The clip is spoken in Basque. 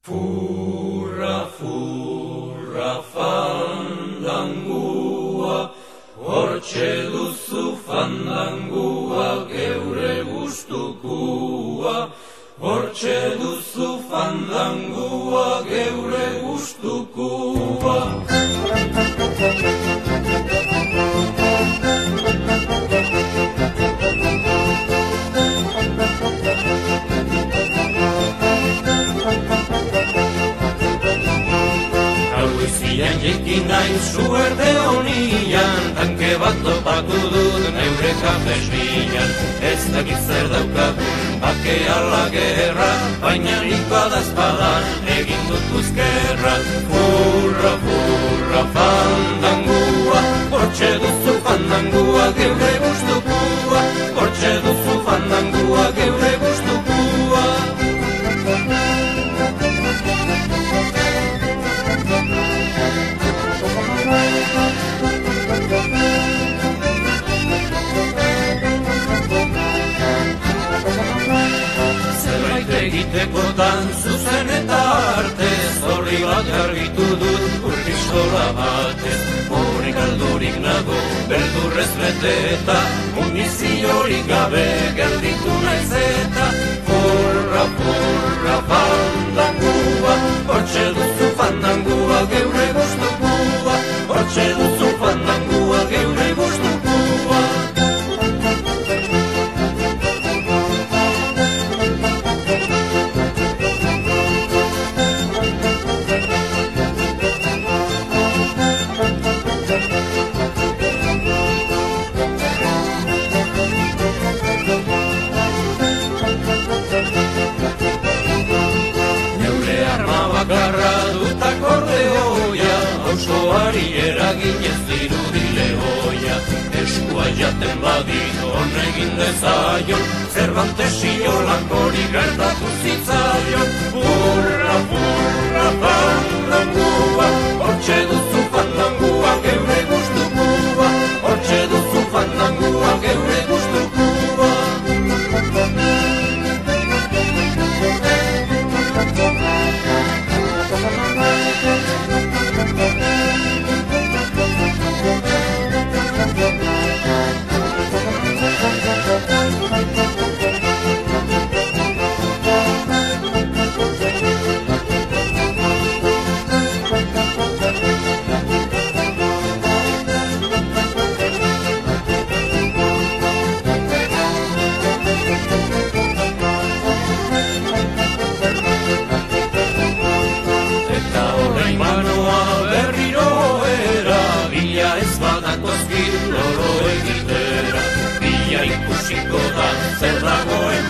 Furra, furra, fandangua, hortxe duzu fandangua, geure gustukua. Hortxe duzu fandangua, geure gustukua. Goizian jekin nahi suerte honian, tanke bat topatu dut neure kafesnian. Ez dakit zer daukagun, bake ala gerra, baina nik badazpadan egin dut buzkerra. Furra, furra, fandangua, hortxe duzu fandangua, geure gustukua. Hortxe duzu fandangua, geure gustukua. Zerbait egitekotan zuzen eta artez, horri bat garbitu dut urpistola batez. Horik aldurik nago, beldurrez beteta, muniziorik gabe gelditu naiz eta. Furra, furra, fandangua, hortxe duzu fandangua, geure gustukua. Hortxe duzu fandangua, geure gustukua. Auzoari eraginez dirudile hoia, eskua jaten badin hon egin dezaion, Cervantesi holankori gertatu zitzaion. Furra, furra, fandangua, hortxe duzu fandangua, geure gustukua. Hortxe duzu fandangua, geure gustukua. Zer dagoen